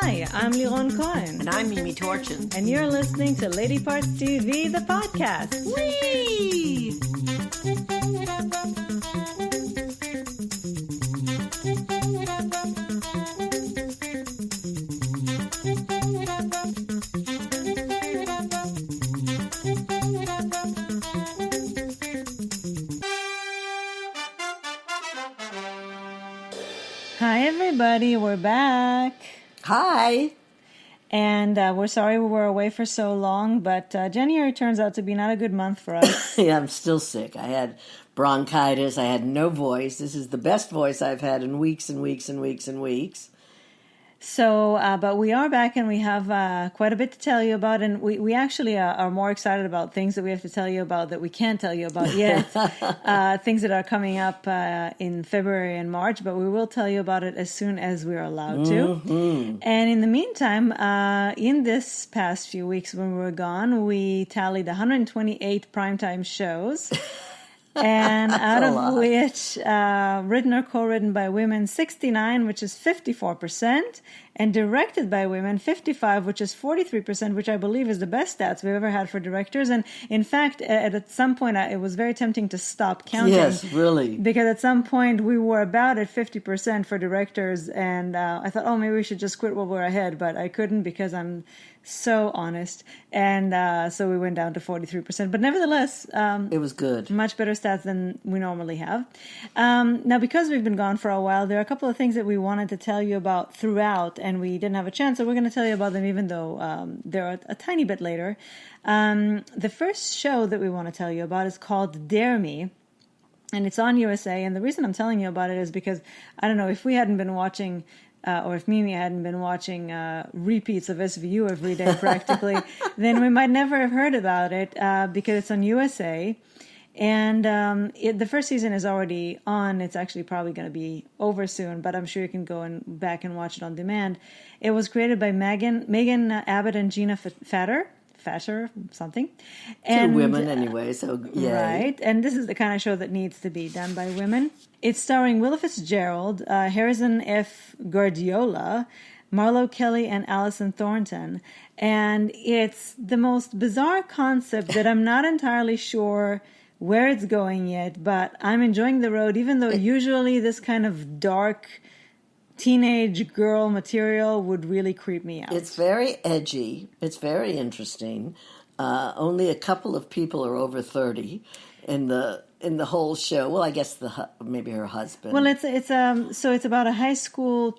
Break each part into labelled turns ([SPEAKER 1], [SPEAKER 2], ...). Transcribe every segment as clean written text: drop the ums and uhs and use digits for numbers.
[SPEAKER 1] Hi, I'm Liron Cohen.
[SPEAKER 2] And I'm Mimi Torchin.
[SPEAKER 1] And you're listening to Lady Parts TV, the podcast.
[SPEAKER 2] Whee!
[SPEAKER 1] Hi, everybody. We're back.
[SPEAKER 2] Hi.
[SPEAKER 1] And we're sorry we were away for so long, but January turns out to be not a good month for us.
[SPEAKER 2] Yeah, I'm still sick. I had bronchitis. I had no voice. This is the best voice I've had in weeks and weeks and weeks and weeks.
[SPEAKER 1] So, but we are back and we have quite a bit to tell you about. And we actually are more excited about things that we have to tell you about that we can't tell you about yet. Things that are coming up in February and March, but we will tell you about it as soon as we're allowed to. Mm-hmm. And in the meantime, in this past few weeks when we were gone, we tallied 128 primetime shows. And out of which, written or co-written by women, 69, which is 54%, and directed by women, 55, which is 43%, which I believe is the best stats we've ever had for directors. And in fact, at some point, it was very tempting to stop counting.
[SPEAKER 2] Yes, really.
[SPEAKER 1] Because at some point, we were about at 50% for directors, and I thought, maybe we should just quit while we're ahead, but I couldn't because I'm so honest. And so we went down to 43%. But nevertheless,
[SPEAKER 2] it was good.
[SPEAKER 1] Much better stats than we normally have. Now, because we've been gone for a while, there are a couple of things that we wanted to tell you about throughout, and we didn't have a chance, so we're going to tell you about them even though they're a tiny bit later. The first show that we want to tell you about is called Dare Me, and it's on USA. And the reason I'm telling you about it is because, I don't know, if we hadn't been watching... or if Mimi hadn't been watching repeats of SVU every day practically, then we might never have heard about it because it's on USA. And the first season is already on. It's actually probably going to be over soon, but I'm sure you can go back and watch it on demand. It was created by Megan Abbott and Gina Fatter, something. And,
[SPEAKER 2] two women anyway, so yay.
[SPEAKER 1] Right, and this is the kind of show that needs to be done by women. It's starring Willa Fitzgerald, Harrison F. Guardiola, Marlo Kelly, and Allison Thornton. And it's the most bizarre concept that I'm not entirely sure where it's going yet, but I'm enjoying the road, even though usually this kind of dark teenage girl material would really creep me out.
[SPEAKER 2] It's very edgy. It's very interesting. Only a couple of people are over 30 in the whole show. Well, I guess maybe her husband.
[SPEAKER 1] Well, so it's about a high school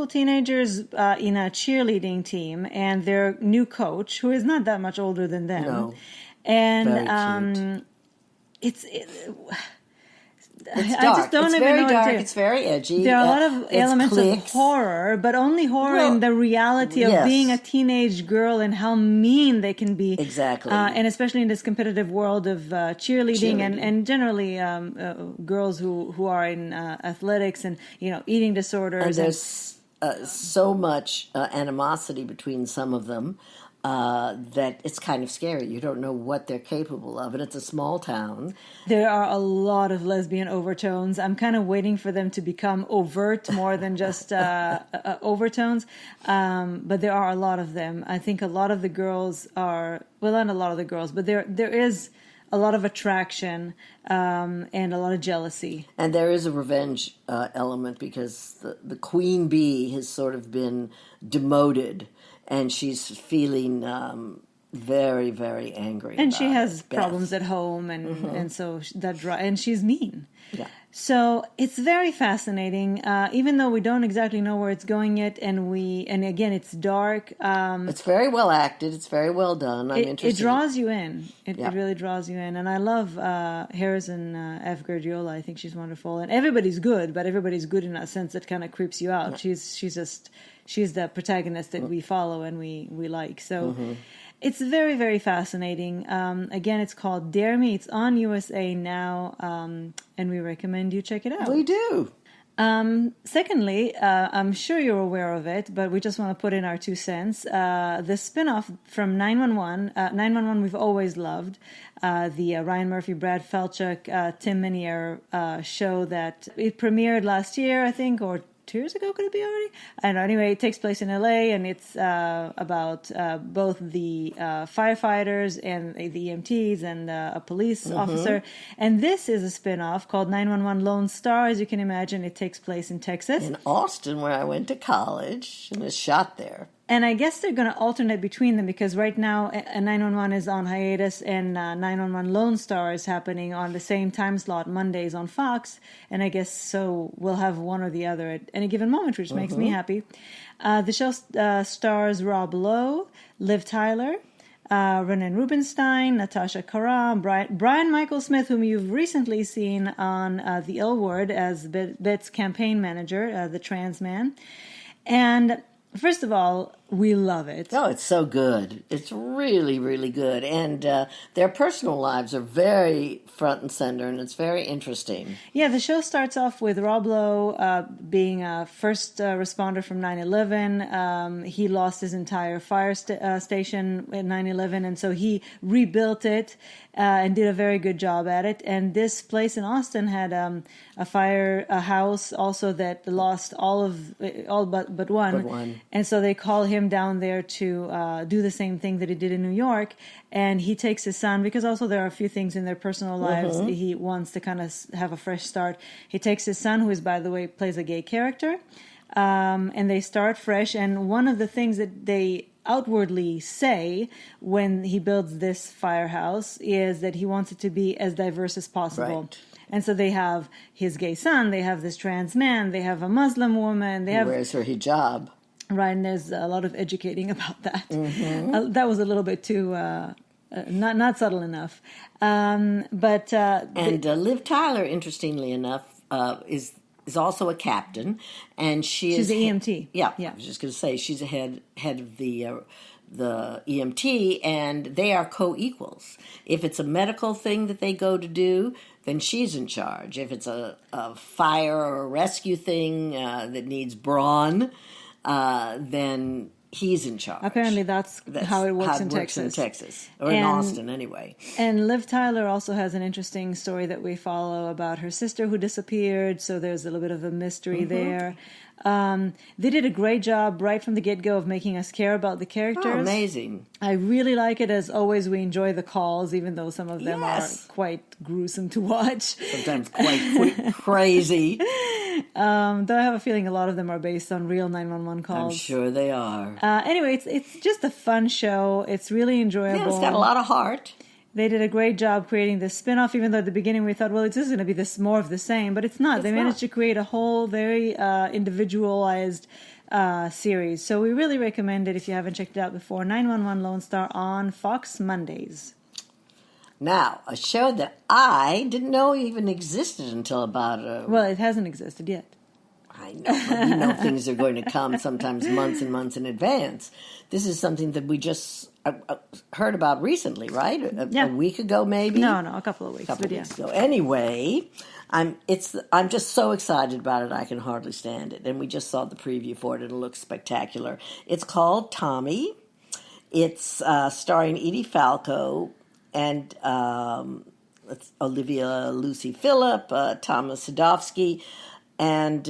[SPEAKER 1] teenagers in a cheerleading team and their new coach, who is not that much older than them.
[SPEAKER 2] No,
[SPEAKER 1] and
[SPEAKER 2] very cute.
[SPEAKER 1] It's
[SPEAKER 2] dark.
[SPEAKER 1] I just don't
[SPEAKER 2] it's
[SPEAKER 1] even
[SPEAKER 2] very
[SPEAKER 1] know
[SPEAKER 2] dark.
[SPEAKER 1] what to do.
[SPEAKER 2] It's very edgy.
[SPEAKER 1] There are a lot of elements
[SPEAKER 2] clicks.
[SPEAKER 1] of horror, but only horror in the reality of being a teenage girl and how mean they can be.
[SPEAKER 2] Exactly.
[SPEAKER 1] And especially in this competitive world of cheerleading. And generally girls who are in athletics and eating disorders.
[SPEAKER 2] And there's so much animosity between some of them. That it's kind of scary. You don't know what they're capable of, and it's a small town.
[SPEAKER 1] There are a lot of lesbian overtones. I'm kind of waiting for them to become overt more than just overtones, but there are a lot of them. I think a lot of the girls are, well, not a lot of the girls, but there is a lot of attraction and a lot of jealousy. And
[SPEAKER 2] there is a revenge element because the queen bee has sort of been demoted. And she's feeling very, very angry.
[SPEAKER 1] And she has problems at home, and so and she's mean.
[SPEAKER 2] Yeah.
[SPEAKER 1] So it's very fascinating, even though we don't exactly know where it's going yet, and again it's dark.
[SPEAKER 2] It's very well acted. It's very well done. I'm interested.
[SPEAKER 1] It draws you in. It really draws you in, and I love Harrison F. Guardiola. I think she's wonderful, and everybody's good, but everybody's good in a sense that kind of creeps you out. Yeah. She's the protagonist that we follow and we like. So it's very, very fascinating. Again, it's called Dare Me. It's on USA now, and we recommend you check it out.
[SPEAKER 2] We do.
[SPEAKER 1] Secondly, I'm sure you're aware of it, but we just want to put in our 2 cents. The spinoff from 911, 911 we've always loved, the Ryan Murphy, Brad Falchuk, Tim Minier show that it premiered last year, I think, or 2 years ago. Could it be already? I don't know. Anyway, it takes place in LA, and it's about both the firefighters and the EMTs and a police officer. And this is a spin-off called 911 Lone Star. As you can imagine, it takes place in Texas.
[SPEAKER 2] In Austin, where I went to college, and was shot there.
[SPEAKER 1] And I guess they're going to alternate between them because right now 911 is on hiatus and 911 Lone Star is happening on the same time slot, Mondays on Fox. And I guess so we'll have one or the other at any given moment, which makes me happy. The show stars Rob Lowe, Liv Tyler, Renan Rubinstein, Natasha Karam, Brian Michael Smith, whom you've recently seen on The L Word as Bet's campaign manager, the trans man. And first of all, we love it.
[SPEAKER 2] Oh, it's so good. It's really, really good. And their personal lives are very front and center, and it's very interesting.
[SPEAKER 1] Yeah, the show starts off with Rob Lowe being a first responder from 9/11. He lost his entire fire station at 9/11, and so he rebuilt it and did a very good job at it. And this place in Austin had a house also that lost all but one. And so they call him down there to do the same thing that he did in New York. And he takes his son, because also there are a few things in their personal lives he wants to kind of have a fresh start. He takes his son, who is, by the way, plays a gay character, and they start fresh. And one of the things that they outwardly say when he builds this firehouse is that he wants it to be as diverse as possible.
[SPEAKER 2] Right.
[SPEAKER 1] And so they have his gay son, they have this trans man, they have a Muslim woman, they have...
[SPEAKER 2] Wears her hijab.
[SPEAKER 1] Right, and there's a lot of educating about that. That was a little bit too not subtle enough. But
[SPEAKER 2] Liv Tyler, interestingly enough, is also a captain, and
[SPEAKER 1] she's the EMT.
[SPEAKER 2] Yeah, I was just going to say she's a head of the EMT, and they are co-equals. If it's a medical thing that they go to do, then she's in charge. If it's a fire or a rescue thing that needs brawn, then he's in charge.
[SPEAKER 1] Apparently that's how it works in
[SPEAKER 2] Texas. Or in Austin, anyway.
[SPEAKER 1] And Liv Tyler also has an interesting story that we follow about her sister who disappeared, so there's a little bit of a mystery there. They did a great job right from the get-go of making us care about the characters.
[SPEAKER 2] Oh, amazing. I
[SPEAKER 1] really like it. As always, we enjoy the calls, even though some of them are quite gruesome to watch.
[SPEAKER 2] Sometimes quite crazy.
[SPEAKER 1] Though I have a feeling a lot of them are based on real 911 calls.
[SPEAKER 2] I'm sure they are.
[SPEAKER 1] Anyway, it's just a fun show. It's really enjoyable.
[SPEAKER 2] Yeah, it's got a lot of heart.
[SPEAKER 1] They did a great job creating this spin-off, even though at the beginning we thought, well, it's just going to be more of the same. But it's not. They managed to create a whole very individualized series. So we really recommend it if you haven't checked it out before. 911 Lone Star on Fox Mondays.
[SPEAKER 2] Now, a show that I didn't know even existed until about...
[SPEAKER 1] Well, it hasn't existed yet.
[SPEAKER 2] I know, but you know things are going to come sometimes months and months in advance. This is something that we just heard about recently, right? A week ago, maybe?
[SPEAKER 1] No, a couple of weeks.
[SPEAKER 2] Weeks ago. Anyway, I'm just so excited about it, I can hardly stand it. And we just saw the preview for it, and it looks spectacular. It's called Tommy. It's starring Edie Falco and Olivia Lucy Phillip, Thomas Sadowski. And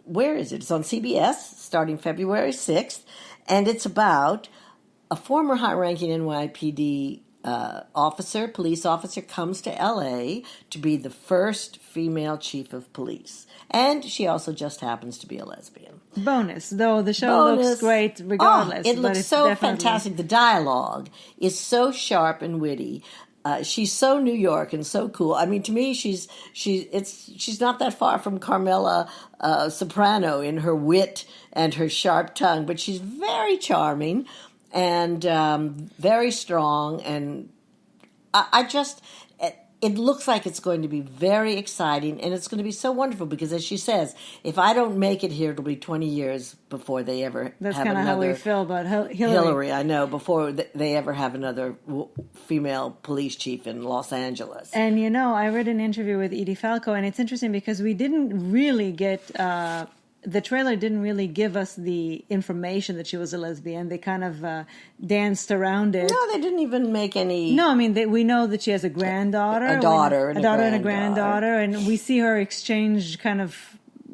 [SPEAKER 2] where is it? It's on CBS starting February 6th. And it's about a former high-ranking NYPD police officer comes to L.A. to be the first female chief of police. And she also just happens to be a lesbian.
[SPEAKER 1] Bonus, though the show looks great regardless.
[SPEAKER 2] It looks so fantastic. The dialogue is so sharp and witty. She's so New York and so cool. I mean, to me, she's not that far from Carmela Soprano in her wit and her sharp tongue, but she's very charming and very strong. And it looks like it's going to be very exciting, and it's going to be so wonderful because, as she says, if I don't make it here, it'll be 20 years before they ever have another...
[SPEAKER 1] That's kind of how we feel about Hillary.
[SPEAKER 2] Hillary, I know, before they ever have another female police chief in Los Angeles.
[SPEAKER 1] And, I read an interview with Edie Falco, and it's interesting because we didn't really get... the trailer didn't really give us the information that she was a lesbian. They kind of danced around it.
[SPEAKER 2] No, they didn't even make any...
[SPEAKER 1] No, I mean, we know that she has a granddaughter.
[SPEAKER 2] A daughter and
[SPEAKER 1] a granddaughter. And we see her exchange kind of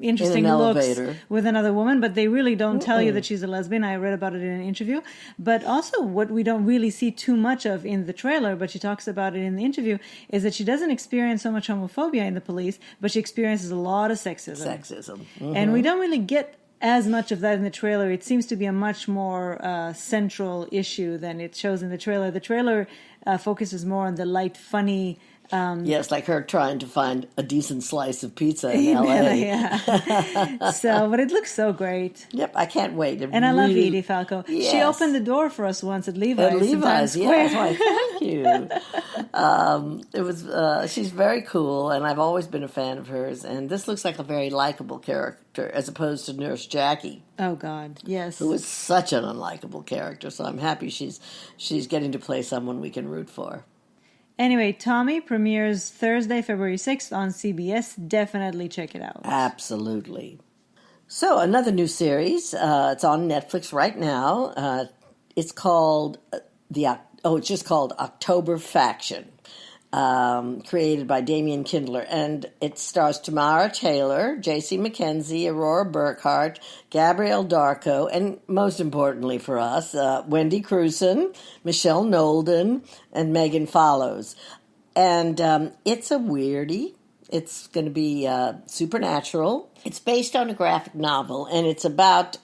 [SPEAKER 1] interesting
[SPEAKER 2] In an
[SPEAKER 1] looks
[SPEAKER 2] elevator.
[SPEAKER 1] with another woman, but they really don't tell you that she's a lesbian. I read about it in an interview. But also what we don't really see too much of in the trailer, but she talks about it in the interview, is that she doesn't experience so much homophobia in the police, but she experiences a lot of sexism. And we don't really get as much of that in the trailer. It seems to be a much more central issue than it shows in the trailer. The trailer focuses more on the light, funny.
[SPEAKER 2] Yes, like her trying to find a decent slice of pizza in LA.
[SPEAKER 1] Yeah. So, but it looks so great.
[SPEAKER 2] Yep, I can't wait.
[SPEAKER 1] And I love Edie Falco.
[SPEAKER 2] Yes.
[SPEAKER 1] She opened the door for us once at Levi's.
[SPEAKER 2] At Levi's,
[SPEAKER 1] yeah.
[SPEAKER 2] that's why. Thank you. It was. She's very cool, and I've always been a fan of hers. And this looks like a very likable character, as opposed to Nurse Jackie.
[SPEAKER 1] Oh God, yes.
[SPEAKER 2] Who is such an unlikable character. So I'm happy she's getting to play someone we can root for.
[SPEAKER 1] Anyway, Tommy premieres Thursday, February 6th on CBS. Definitely check it out.
[SPEAKER 2] Absolutely. So another new series. It's on Netflix right now. It's called it's just called October Faction. Created by Damian Kindler, and it stars Tamara Taylor, J.C. McKenzie, Aurora Burkhart, Gabrielle Darko, and most importantly for us, Wendy Crewson, Michelle Nolden, and Megan Follows. And it's a weirdie. It's going to be supernatural. It's based on a graphic novel, and it's about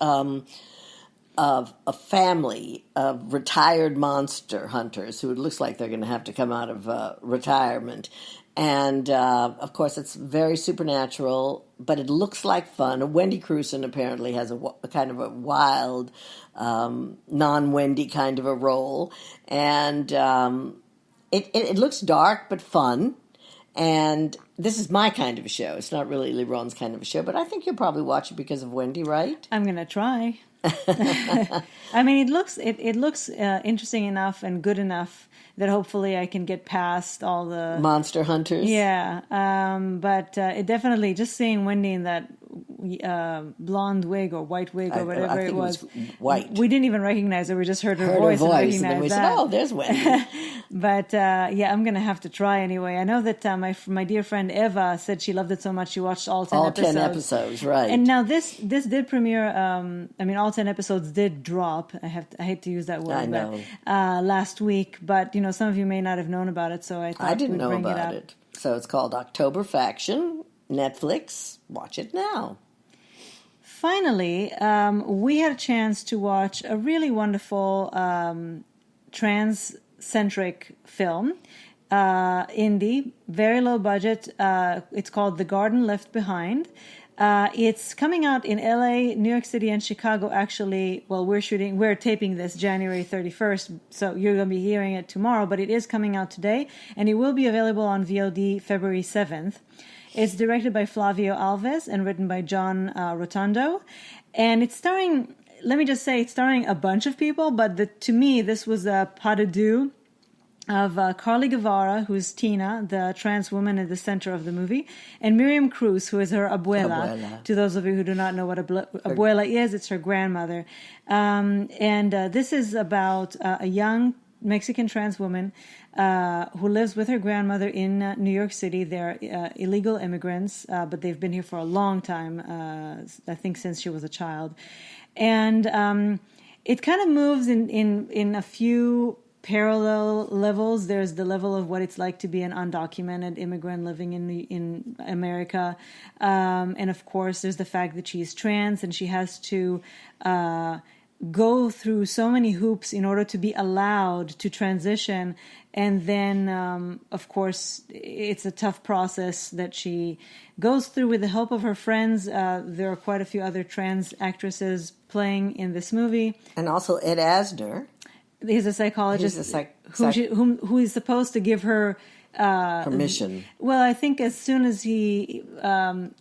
[SPEAKER 2] of a family of retired monster hunters who it looks like they're going to have to come out of retirement. And, of course, it's very supernatural, but it looks like fun. Wendy Crewson apparently has a kind of a wild, non-Wendy kind of a role. And it looks dark but fun. And this is my kind of a show. It's not really Liron's kind of a show, but I think you'll probably watch it because of Wendy, right?
[SPEAKER 1] I'm going to try. I mean, it looks interesting enough and good enough that hopefully I can get past all the
[SPEAKER 2] monster hunters.
[SPEAKER 1] Yeah, but it definitely, just seeing Wendy in that blonde wig or white wig or whatever
[SPEAKER 2] I think
[SPEAKER 1] it was
[SPEAKER 2] white.
[SPEAKER 1] We didn't even recognize her. We just heard her voice and recognized
[SPEAKER 2] and then we
[SPEAKER 1] that.
[SPEAKER 2] said, "Oh, there's Wendy."
[SPEAKER 1] But yeah, I'm gonna have to try anyway. I know that my dear friend Eva said she loved it so much she watched all 10 episodes.
[SPEAKER 2] All 10 episodes, right?
[SPEAKER 1] And now this did premiere. I mean, all 10 episodes did drop. I hate to use that word.
[SPEAKER 2] I know.
[SPEAKER 1] But, last week, but some of you may not have known about it, so I thought
[SPEAKER 2] I didn't know
[SPEAKER 1] bring
[SPEAKER 2] about it. So it's called October Faction. Netflix. Watch it now.
[SPEAKER 1] Finally, we had a chance to watch a really wonderful trans-centric film, indie, very low budget. It's called The Garden Left Behind. It's coming out in LA, New York City, and Chicago. Actually, well, we're taping this January 31st, so you're going to be hearing it tomorrow, but it is coming out today, and it will be available on VOD February 7th. It's directed by Flavio Alves and written by John Rotundo. And it's starring, let me just say, it's starring a bunch of people, but to me, this was a pas de deux of Carly Guevara, who's Tina, the trans woman at the center of the movie, and Miriam Cruz, who is her abuela. To those of you who do not know what abuela is, it's her grandmother. And this is about a young Mexican trans woman who lives with her grandmother in New York City. They're illegal immigrants, but they've been here for a long time, I think since she was a child. And it kind of moves in a few parallel levels. There's the level of what it's like to be an undocumented immigrant living in America. And of course, there's the fact that she's trans and she has to go through so many hoops in order to be allowed to transition. And then, of course, it's a tough process that she goes through with the help of her friends. There are quite a few other trans actresses playing in this movie.
[SPEAKER 2] And also Ed Asner.
[SPEAKER 1] He's a psychologist who is supposed to give her
[SPEAKER 2] permission.
[SPEAKER 1] Well, I think as soon as he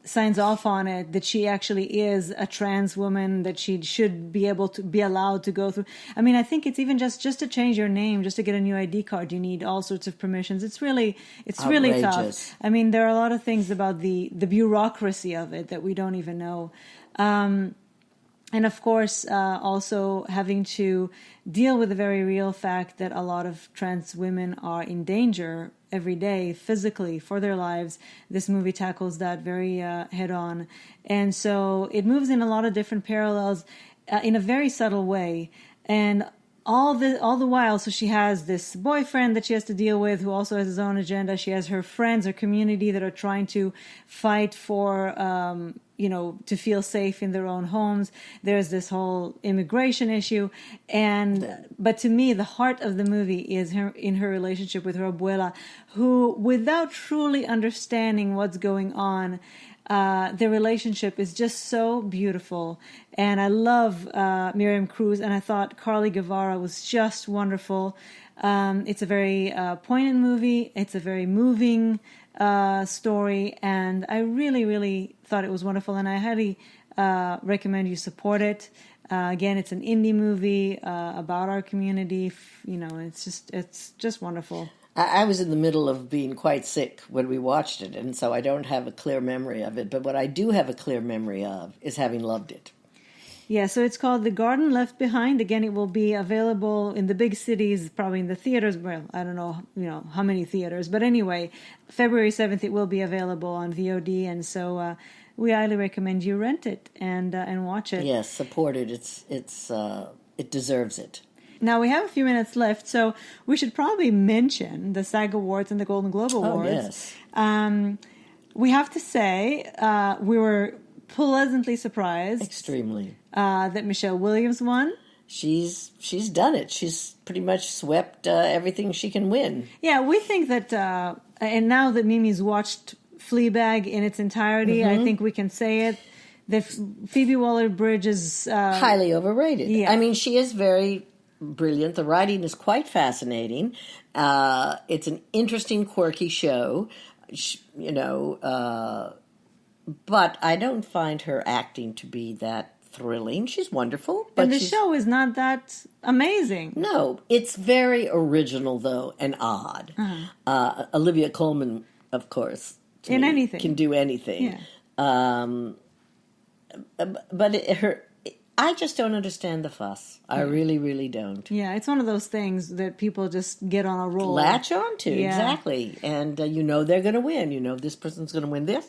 [SPEAKER 1] signs off on it, that she actually is a trans woman, that she should be able to be allowed to go through. I mean, I think it's even just to change your name, just to get a new ID card, you need all sorts of permissions. It's really tough. I mean, there are a lot of things about the bureaucracy of it that we don't even know. And of course, also having to deal with the very real fact that a lot of trans women are in danger every day physically for their lives. This movie tackles that very head on. And so it moves in a lot of different parallels in a very subtle way. And all the while, so she has this boyfriend that she has to deal with who also has his own agenda. She has her friends, her community that are trying to fight for, to feel safe in their own homes. There's this whole immigration issue. But to me, the heart of the movie is in her relationship with her abuela, who, without truly understanding what's going on, their relationship is just so beautiful. And I love Miriam Cruz, and I thought Carly Guevara was just wonderful. It's a very poignant movie. It's a very moving story, and I really, really thought it was wonderful, and I highly recommend you support it. Again, it's an indie movie about our community. It's just wonderful.
[SPEAKER 2] I was in the middle of being quite sick when we watched it, and so I don't have a clear memory of it. But what I do have a clear memory of is having loved it.
[SPEAKER 1] Yeah, so it's called The Garden Left Behind. Again, it will be available in the big cities, probably in the theaters. Well, I don't know, how many theaters. But anyway, February 7th, it will be available on VOD. And so we highly recommend you rent it and watch it.
[SPEAKER 2] Yes, support it. It deserves it.
[SPEAKER 1] Now, we have a few minutes left, so we should probably mention the SAG Awards and the Golden Globe Awards.
[SPEAKER 2] Oh, yes.
[SPEAKER 1] We have to say we were pleasantly surprised.
[SPEAKER 2] Extremely.
[SPEAKER 1] That Michelle Williams won.
[SPEAKER 2] She's done it. She's pretty much swept everything she can win.
[SPEAKER 1] Yeah, we think that, and now that Mimi's watched Fleabag in its entirety, I think we can say it, that Phoebe Waller-Bridge is...
[SPEAKER 2] highly overrated.
[SPEAKER 1] Yeah.
[SPEAKER 2] I mean, she is very brilliant. The writing is quite fascinating. It's an interesting, quirky show, but I don't find her acting to be that thrilling. She's wonderful. But
[SPEAKER 1] and the show is not that amazing.
[SPEAKER 2] No, it's very original, though, and odd. Olivia Colman, of course,
[SPEAKER 1] in anything.
[SPEAKER 2] Can do anything.
[SPEAKER 1] Yeah.
[SPEAKER 2] But I just don't understand the fuss. I really, really don't.
[SPEAKER 1] Yeah, it's one of those things that people just get on a roll.
[SPEAKER 2] Latch on to, exactly. And they're going to win. This person's going to win this,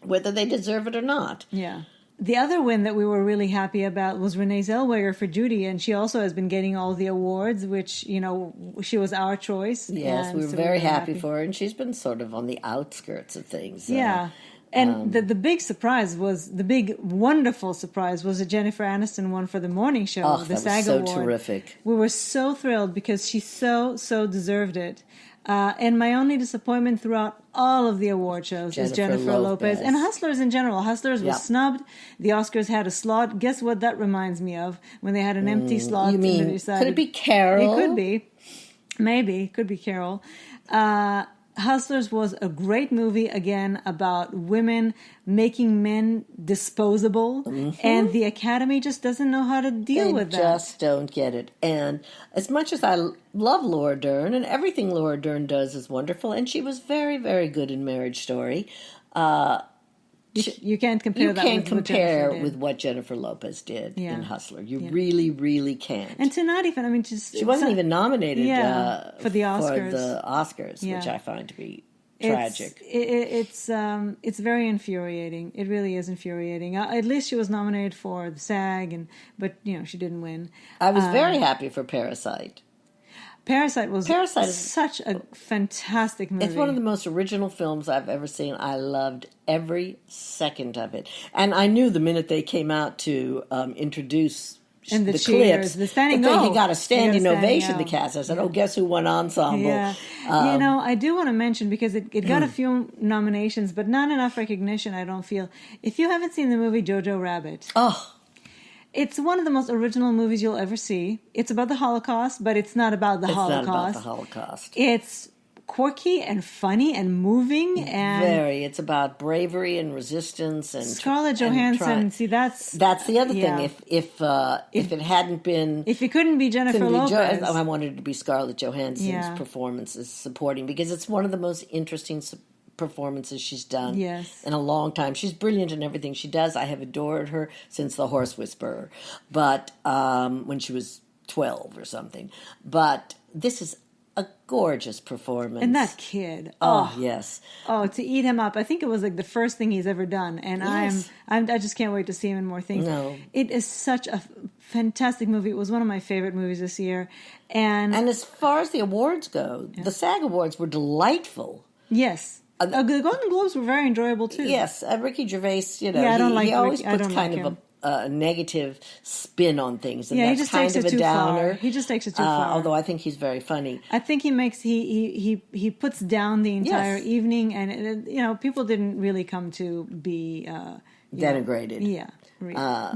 [SPEAKER 2] whether they deserve it or not.
[SPEAKER 1] Yeah. The other win that we were really happy about was Renee Zellweger for Judy, and she also has been getting all the awards, which, she was our choice.
[SPEAKER 2] Yes, we were very happy for her, and she's been sort of on the outskirts of things.
[SPEAKER 1] Yeah. And the big surprise was, the big wonderful surprise was that Jennifer Aniston won for the morning show, the SAG
[SPEAKER 2] that was
[SPEAKER 1] Award.
[SPEAKER 2] so terrific.
[SPEAKER 1] We were so thrilled because she so deserved it. And my only disappointment throughout all of the award shows is Jennifer Lopez. And Hustlers in general. Hustlers was snubbed. The Oscars had a slot. Guess what that reminds me of? When they had an empty slot.
[SPEAKER 2] You mean, could it be Carol?
[SPEAKER 1] It could be. Maybe. It could be Carol. Hustlers was a great movie, again, about women making men disposable, and the Academy just doesn't know how to deal with that.
[SPEAKER 2] They just don't get it. And as much as I love Laura Dern, and everything Laura Dern does is wonderful, and she was very, very good in Marriage Story,
[SPEAKER 1] you can't compare that
[SPEAKER 2] with what Jennifer Lopez did in Hustler. You really, really can't.
[SPEAKER 1] And to not even,
[SPEAKER 2] she wasn't even nominated
[SPEAKER 1] for the Oscars.
[SPEAKER 2] Which I find to be tragic.
[SPEAKER 1] It's very infuriating. It really is infuriating. At least she was nominated for the SAG, but she didn't win.
[SPEAKER 2] I was very happy for Parasite.
[SPEAKER 1] Parasite was such a fantastic movie.
[SPEAKER 2] It's one of the most original films I've ever seen. I loved every second of it. And I knew the minute they came out to introduce
[SPEAKER 1] and the
[SPEAKER 2] cheers,
[SPEAKER 1] clips, the standing
[SPEAKER 2] he got a standing ovation, the cast. I said, guess who won Ensemble?
[SPEAKER 1] Yeah. I do want to mention, because it got a few nominations, but not enough recognition, I don't feel. If you haven't seen the movie Jojo Rabbit... It's one of the most original movies you'll ever see. It's about the Holocaust, but it's not about the Holocaust.
[SPEAKER 2] It's not about the Holocaust.
[SPEAKER 1] It's quirky and funny and moving. And
[SPEAKER 2] it's about bravery and resistance. And
[SPEAKER 1] Scarlett Johansson, that's
[SPEAKER 2] the other thing. If it hadn't been...
[SPEAKER 1] If it couldn't be Jennifer Lopez...
[SPEAKER 2] I wanted it to be Scarlett Johansson's performance as supporting, because it's one of the most interesting performances she's done in a long time. She's brilliant in everything she does. I have adored her since The Horse Whisperer, but when she was 12 or something. But this is a gorgeous performance.
[SPEAKER 1] And that kid.
[SPEAKER 2] Oh, yes.
[SPEAKER 1] Oh, to eat him up. I think it was like the first thing he's ever done. And
[SPEAKER 2] Yes.
[SPEAKER 1] I just can't wait to see him in more things.
[SPEAKER 2] No.
[SPEAKER 1] It is such a fantastic movie. It was one of my favorite movies this year. And
[SPEAKER 2] And as far as the awards go, the SAG Awards were delightful.
[SPEAKER 1] yes. The Golden Globes were very enjoyable too.
[SPEAKER 2] Yes, Ricky Gervais, you know,
[SPEAKER 1] Yeah, I don't like
[SPEAKER 2] he always
[SPEAKER 1] Ricky. I
[SPEAKER 2] puts
[SPEAKER 1] don't
[SPEAKER 2] kind
[SPEAKER 1] like
[SPEAKER 2] of a negative spin on things, and
[SPEAKER 1] Yeah, he
[SPEAKER 2] that's
[SPEAKER 1] just
[SPEAKER 2] kind
[SPEAKER 1] takes
[SPEAKER 2] of
[SPEAKER 1] it
[SPEAKER 2] a
[SPEAKER 1] too far.
[SPEAKER 2] downer.
[SPEAKER 1] He just takes it too far.
[SPEAKER 2] Although I think he's very funny.
[SPEAKER 1] I think he puts down the entire
[SPEAKER 2] Yes.
[SPEAKER 1] evening, and you know, people didn't really come to be
[SPEAKER 2] Denigrated.
[SPEAKER 1] Yeah. Really.
[SPEAKER 2] But-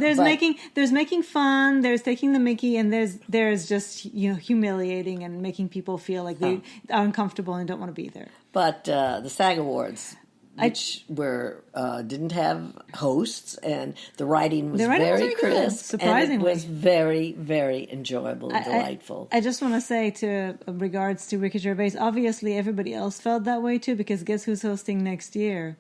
[SPEAKER 1] there's making fun, there's taking the Mickey, and there's just humiliating and making people feel like they are uncomfortable and don't want to be there.
[SPEAKER 2] But the SAG Awards, which didn't have hosts, and the writing was
[SPEAKER 1] The writing was
[SPEAKER 2] very
[SPEAKER 1] very good,
[SPEAKER 2] crisp,
[SPEAKER 1] surprisingly.
[SPEAKER 2] and it was very, very enjoyable and delightful.
[SPEAKER 1] I just want to say to regards to Ricky Gervais, obviously everybody else felt that way too, because guess who's hosting next year?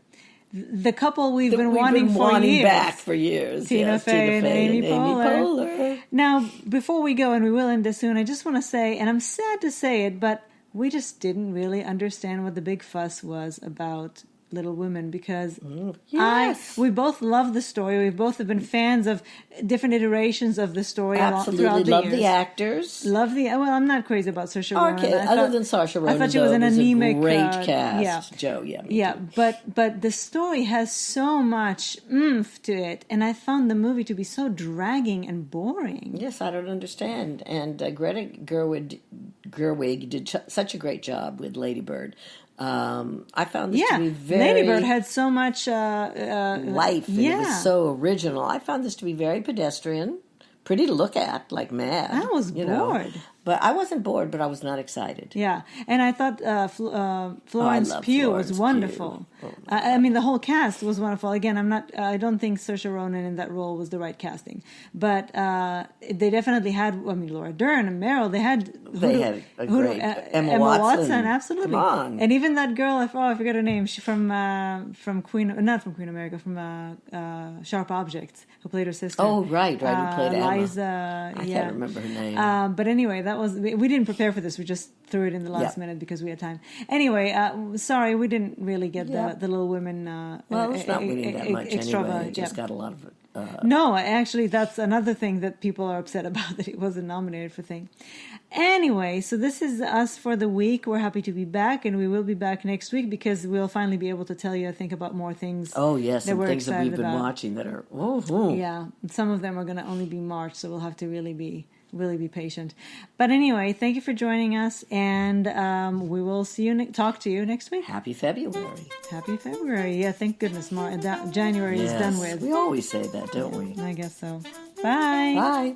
[SPEAKER 1] The couple we've been wanting for years.
[SPEAKER 2] back for years.
[SPEAKER 1] Tina
[SPEAKER 2] Yes,
[SPEAKER 1] Fey and Amy Poehler.
[SPEAKER 2] Poehler.
[SPEAKER 1] Now, before we go, and we will end this soon, I just want to say, and I'm sad to say it, but we just didn't really understand what the big fuss was about Little Women, because
[SPEAKER 2] Yes.
[SPEAKER 1] we both love the story. We both have been fans of different iterations of the story
[SPEAKER 2] Absolutely
[SPEAKER 1] throughout the
[SPEAKER 2] love
[SPEAKER 1] years.
[SPEAKER 2] the actors.
[SPEAKER 1] Well, I'm not crazy about Saoirse Ronan.
[SPEAKER 2] Okay, other than Saoirse Ronan,
[SPEAKER 1] I thought she was an
[SPEAKER 2] though,
[SPEAKER 1] anemic,
[SPEAKER 2] a great cast.
[SPEAKER 1] yeah.
[SPEAKER 2] Joe, me
[SPEAKER 1] Yeah,
[SPEAKER 2] too.
[SPEAKER 1] but the story has so much oomph to it, and I found the movie to be so dragging and boring.
[SPEAKER 2] Yes, I don't understand. And Greta Gerwig did such a great job with Lady Bird. I found this to be very
[SPEAKER 1] Lady Bird had so much
[SPEAKER 2] life, and it was so original. I found this to be very pedestrian, pretty to look at, like mad.
[SPEAKER 1] I was
[SPEAKER 2] you know.
[SPEAKER 1] bored.
[SPEAKER 2] But I wasn't bored, but I was not excited.
[SPEAKER 1] Yeah, and I thought Florence
[SPEAKER 2] love
[SPEAKER 1] Pugh
[SPEAKER 2] Florence
[SPEAKER 1] was wonderful.
[SPEAKER 2] Pugh. Oh,
[SPEAKER 1] I mean, the whole cast was wonderful. Again, I don't think Saoirse Ronan in that role was the right casting, but they definitely had. I mean, Laura Dern and Meryl. They had
[SPEAKER 2] A great Emma Watson.
[SPEAKER 1] Absolutely.
[SPEAKER 2] Come on.
[SPEAKER 1] And even that girl, I forget her name. She from Queen, not from Queen America, from Sharp Objects, who played her sister.
[SPEAKER 2] Oh, right, who played Emma.
[SPEAKER 1] Liza.
[SPEAKER 2] I can't remember her name.
[SPEAKER 1] But anyway, we didn't prepare for this. We just threw it in the last minute because we had time. Anyway, sorry, we didn't really get the Little Women.
[SPEAKER 2] Well, it's not winning that much anyway. It just got a lot of...
[SPEAKER 1] No, actually, that's another thing that people are upset about, that it wasn't nominated for thing. Anyway, so this is us for the week. We're happy to be back, and we will be back next week because we'll finally be able to tell you, I think, about more things.
[SPEAKER 2] Oh, yes,
[SPEAKER 1] that
[SPEAKER 2] and
[SPEAKER 1] we're
[SPEAKER 2] things that
[SPEAKER 1] excited
[SPEAKER 2] we've been
[SPEAKER 1] about.
[SPEAKER 2] watching that are...
[SPEAKER 1] Yeah, some of them are going to only be March, so we'll have to really be patient. But anyway, thank you for joining us, and we will talk to you next week.
[SPEAKER 2] Happy February.
[SPEAKER 1] Happy February. Yeah, thank goodness January is done with.
[SPEAKER 2] We always say that, don't we?
[SPEAKER 1] I guess so. Bye.
[SPEAKER 2] Bye.